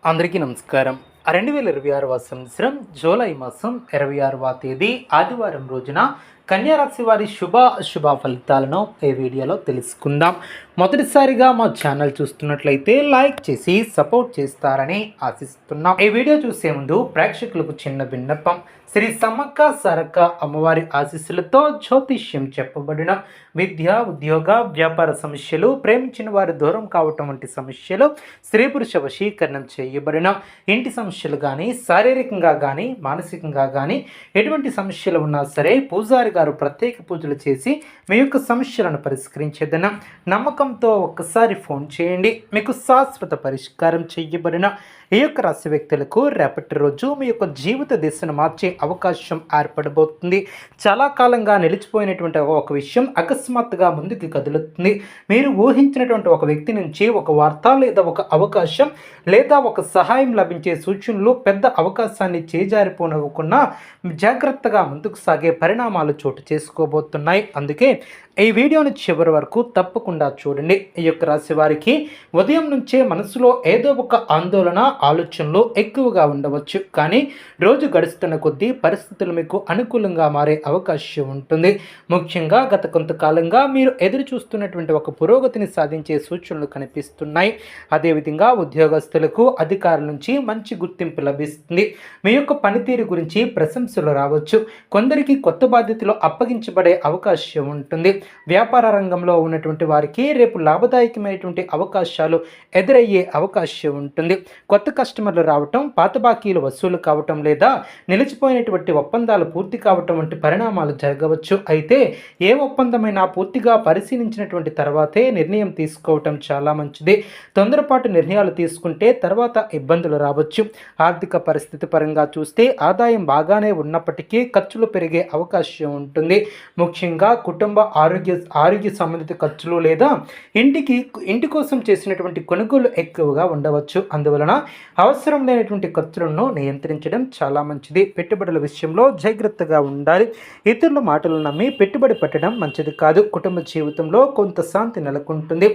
అందరికీ నమస్కారం. 2026వ సంవత్సరం జూలై మాసం 26వ తేదీ ఆదివారం రోజున కన్యా రాశి వారి అశుభ ఫలితాలను ఈ వీడియోలో తెలుసుకుందాం. మొదటిసారిగా మా ఛానల్ చూస్తున్నట్లయితే లైక్ చేసి సపోర్ట్ చేస్తారని ఆశిస్తున్నాం. ఈ వీడియో చూసే ముందు ప్రేక్షకులకు చిన్న విన్నపం. శ్రీ సమ్మక్క సారక్క అమ్మవారి ఆశీస్సులతో జ్యోతిష్యం చెప్పబడిన విద్య, ఉద్యోగ, వ్యాపార సమస్యలు, ప్రేమించిన వారి దూరం కావటం వంటి సమస్యలు, స్త్రీ పురుష వశీకరణం చేయబడిన ఇంటి సమస్యలు కానీ, శారీరకంగా కానీ, మానసికంగా కానీ ఎటువంటి సమస్యలు ఉన్నా సరే పూజారి గారు ప్రత్యేక పూజలు చేసి మీ యొక్క సమస్యలను పరిష్కరించేదన నమ్మకంతో ఒక్కసారి ఫోన్ చేయండి. మీకు శాశ్వత పరిష్కారం చేయబడిన ఈ యొక్క రాశి వ్యక్తులకు రేపటి రోజు మీ యొక్క జీవిత దిశను మార్చే అవకాశం ఏర్పడబోతుంది. చాలా కాలంగా నిలిచిపోయినటువంటి ఒక విషయం అకస్మాత్తుగా ముందుకు కదులుతుంది. మీరు ఊహించినటువంటి ఒక వ్యక్తి నుంచి ఒక వార్త లేదా ఒక అవకాశం లేదా ఒక సహాయం లభించే సూచనలు పెద్ద అవకాశాన్ని చేజారిపోనివ్వకుండా జాగ్రత్తగా ముందుకు సాగే పరిణామాలు చోటు చేసుకోబోతున్నాయి. అందుకే ఈ వీడియోని చివరి వరకు తప్పకుండా చూడండి. ఈ యొక్క రాశి వారికి ఉదయం నుంచే మనసులో ఏదో ఒక ఆందోళన, ఆలోచనలు ఎక్కువగా ఉండవచ్చు. కానీ రోజు గడుస్తున్న కొద్దీ పరిస్థితులు మీకు అనుకూలంగా మారే అవకాశం ఉంటుంది. ముఖ్యంగా గత కొంతకాలంగా మీరు ఎదురు చూస్తున్నటువంటి ఒక పురోగతిని సాధించే సూచనలు కనిపిస్తున్నాయి. అదేవిధంగా ఉద్యోగస్తులకు అధికారుల నుంచి మంచి గుర్తింపు లభిస్తుంది. మీ యొక్క పనితీరు గురించి ప్రశంసలు రావచ్చు. కొందరికి కొత్త బాధ్యతలు అప్పగించబడే అవకాశం ఉంటుంది. వ్యాపార రంగంలో ఉన్నటువంటి వారికి రేపు లాభదాయకమైనటువంటి అవకాశాలు ఎదురయ్యే అవకాశం ఉంటుంది. కొత్త కస్టమర్లు రావటం, పాత బాకీలు వసూలు కావటం లేదా నిలిచిపోయినటువంటి ఒప్పందాలు పూర్తి కావటం వంటి పరిణామాలు జరగవచ్చు. అయితే ఏ ఒప్పందమైనా పూర్తిగా పరిశీలించినటువంటి తర్వాతే నిర్ణయం తీసుకోవటం చాలా మంచిది. తొందరపాటు నిర్ణయాలు తీసుకుంటే తర్వాత ఇబ్బందులు రావచ్చు. ఆర్థిక పరిస్థితి పరంగా చూస్తే ఆదాయం బాగానే ఉన్నప్పటికీ ఖర్చులు పెరిగే అవకాశం ఉంటుంది. ముఖ్యంగా కుటుంబ ఆరోగ్య సంబంధిత ఖర్చులు లేదా ఇంటి కోసం చేసినటువంటి కొనుగోలు ఎక్కువగా ఉండవచ్చు. అందువలన అవసరం లేనటువంటి ఖర్చులను నియంత్రించడం చాలా మంచిది. పెట్టుబడుల విషయంలో జాగ్రత్తగా ఉండాలి. ఇతరుల మాటలు నమ్మి పెట్టుబడి పెట్టడం మంచిది కాదు. కుటుంబ జీవితంలో కొంత శాంతి నెలకొంటుంది.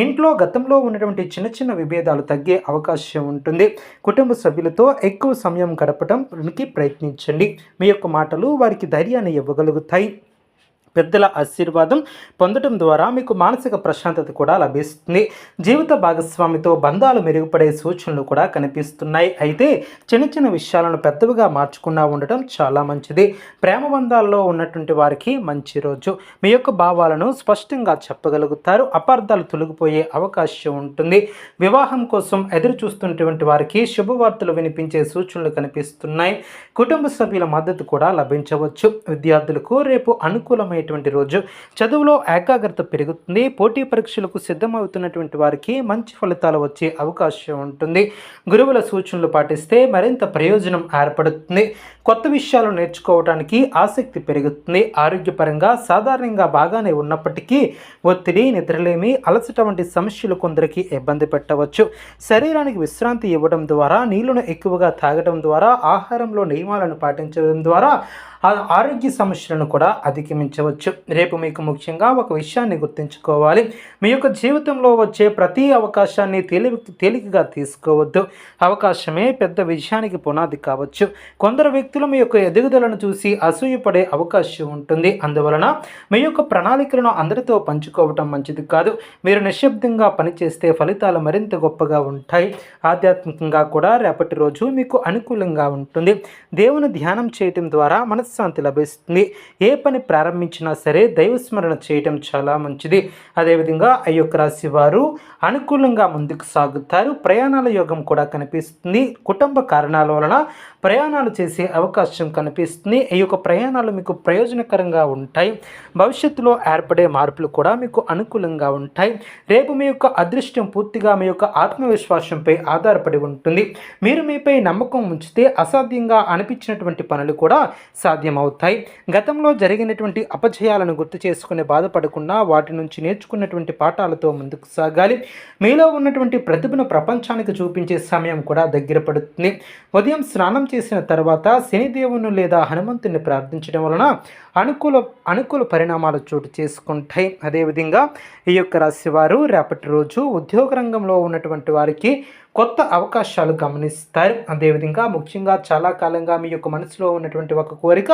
ఇంట్లో గతంలో ఉన్నటువంటి చిన్న చిన్న విభేదాలు తగ్గే అవకాశం ఉంటుంది. కుటుంబ సభ్యులతో ఎక్కువ సమయం గడపడానికి ప్రయత్నించండి. మీ యొక్క మాటలు వారికి ధైర్యాన్ని ఇవ్వగలుగుతాయి. పెద్దల ఆశీర్వాదం పొందడం ద్వారా మీకు మానసిక ప్రశాంతత కూడా లభిస్తుంది. జీవిత భాగస్వామితో బంధాలు మెరుగుపడే సూచనలు కూడా కనిపిస్తున్నాయి. అయితే చిన్న చిన్న విషయాలను పెద్దవిగా మార్చకుండా ఉండటం చాలా మంచిది. ప్రేమ బంధాల్లో ఉన్నటువంటి వారికి మంచి రోజు. మీ యొక్క భావాలను స్పష్టంగా చెప్పగలుగుతారు. అపార్థాలు తొలగిపోయే అవకాశం ఉంటుంది. వివాహం కోసం ఎదురు చూస్తున్నటువంటి వారికి శుభవార్తలు వినిపించే సూచనలు కనిపిస్తున్నాయి. కుటుంబ సభ్యుల మద్దతు కూడా లభించవచ్చు. విద్యార్థులకు రేపు అనుకూలమైన రోజు. చదువులో ఏకాగ్రత పెరుగుతుంది. పోటీ పరీక్షలకు సిద్ధమవుతున్నటువంటి వారికి మంచి ఫలితాలు వచ్చే అవకాశం ఉంటుంది. గురువుల సూచనలు పాటిస్తే మరింత ప్రయోజనం ఏర్పడుతుంది. కొత్త విషయాలు నేర్చుకోవడానికి ఆసక్తి పెరుగుతుంది. ఆరోగ్యపరంగా సాధారణంగా బాగానే ఉన్నప్పటికీ ఒత్తిడి, నిద్రలేమి, అలసట వంటి సమస్యలు కొందరికి ఇబ్బంది పెట్టవచ్చు. శరీరానికి విశ్రాంతి ఇవ్వడం ద్వారా, నీళ్లను ఎక్కువగా తాగడం ద్వారా, ఆహారంలో నియమాలను పాటించడం ద్వారా ఆరోగ్య సమస్యలను కూడా అధిగమించవచ్చు. రేపు మీకు ముఖ్యంగా ఒక విషయాన్ని గుర్తుంచుకోవాలి. మీ యొక్క జీవితంలో వచ్చే ప్రతి అవకాశాన్ని తేలికగా తీసుకోవద్దు. అవకాశమే పెద్ద విజయానికి పునాది కావచ్చు. కొందరు వ్యక్తులు మీ యొక్క ఎదుగుదలను చూసి అసూయపడే అవకాశం ఉంటుంది. అందువలన మీ యొక్క ప్రణాళికలను అందరితో పంచుకోవటం మంచిది కాదు. మీరు నిశ్శబ్దంగా పనిచేస్తే ఫలితాలు మరింత గొప్పగా ఉంటాయి. ఆధ్యాత్మికంగా కూడా రేపటి రోజు మీకు అనుకూలంగా ఉంటుంది. దేవుని ధ్యానం చేయటం ద్వారా మనశ్శాంతి లభిస్తుంది. ఏ పని ప్రారంభించినా సరే దైవస్మరణ చేయటం చాలా మంచిది. అదేవిధంగా ఈ యొక్క రాశి వారు అనుకూలంగా ముందుకు సాగుతారు. ప్రయాణాల యోగం కూడా కనిపిస్తుంది. కుటుంబ కారణాల వలన ప్రయాణాలు చేసే అవకాశం కనిపిస్తుంది. ఈ యొక్క ప్రయాణాలు మీకు ప్రయోజనకరంగా ఉంటాయి. భవిష్యత్తులో ఏర్పడే మార్పులు కూడా మీకు అనుకూలంగా ఉంటాయి. రేపు మీ యొక్క అదృష్టం పూర్తిగా మీ యొక్క ఆత్మవిశ్వాసంపై ఆధారపడి ఉంటుంది. మీరు మీపై నమ్మకం ఉంచితే అసాధ్యంగా అనిపించినటువంటి పనులు కూడా సాధ్యమవుతాయి. గతంలో జరిగినటువంటి అపజయాలను గుర్తు చేసుకుని బాధపడకుండా వాటి నుంచి నేర్చుకున్నటువంటి పాఠాలతో ముందుకు సాగాలి. మీలో ఉన్నటువంటి ప్రతిభను ప్రపంచానికి చూపించే సమయం కూడా దగ్గర పడుతుంది. ఉదయం స్నానం చేసిన తర్వాత శనిదేవుని లేదా హనుమంతుని ప్రార్థించడం వలన అనుకూల పరిణామాలు చోటు చేసుకుంటాయి. అదేవిధంగా ఈ యొక్క రాశి వారు రేపటి రోజు ఉద్యోగ రంగంలో ఉన్నటువంటి వారికి కొత్త అవకాశాలు గమనిస్తారు. అదేవిధంగా ముఖ్యంగా చాలా కాలంగా మీ యొక్క మనసులో ఉన్నటువంటి ఒక కోరిక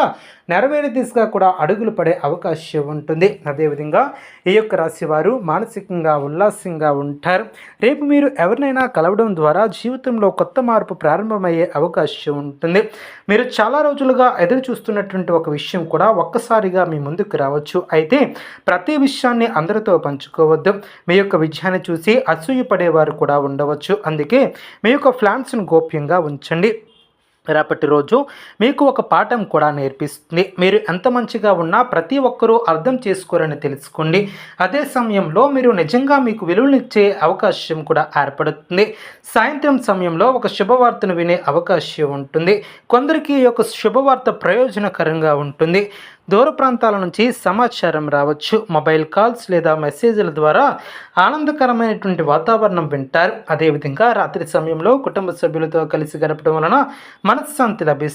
నెరవేరే దిశగా కూడా అడుగులు పడే అవకాశం ఉంటుంది. అదేవిధంగా ఈ యొక్క రాశి వారు మానసికంగా ఉల్లాసంగా ఉంటారు. రేపు మీరు ఎవరినైనా కలవడం ద్వారా జీవితంలో కొత్త మార్పు ప్రారంభమయ్యే అవకాశం ఉంటుంది. మీరు చాలా రోజులుగా ఎదురు చూస్తున్నటువంటి ఒక విషయం కూడా ఒక్కసారిగా మీ ముందుకు రావచ్చు. అయితే ప్రతి విషయాన్ని అందరితో పంచుకోవద్దు. మీ యొక్క విజయాన్ని చూసి అసూయపడేవారు కూడా ఉండవచ్చు. అందుకే మీ యొక్క ప్లాన్స్ను గోప్యంగా ఉంచండి. రేపటి రోజు మీకు ఒక పాఠం కూడా నేర్పిస్తుంది. మీరు ఎంత మంచిగా ఉన్నా ప్రతి ఒక్కరూ అర్థం చేసుకోరని తెలుసుకోండి. అదే సమయంలో మీరు నిజంగా మీకు విలువనిచ్చే అవకాశం కూడా ఏర్పడుతుంది. సాయంత్రం సమయంలో ఒక శుభవార్తను వినే అవకాశం ఉంటుంది. కొందరికి ఈ యొక్క శుభవార్త ప్రయోజనకరంగా ఉంటుంది. దూర ప్రాంతాల నుంచి సమాచారం రావచ్చు. మొబైల్ కాల్స్ లేదా మెసేజ్ల ద్వారా ఆనందకరమైనటువంటి వాతావరణం వింటారు. అదేవిధంగా రాత్రి సమయంలో కుటుంబ సభ్యులతో కలిసి గడపడం వలన మనశ్శాంతి లభిస్తుంది.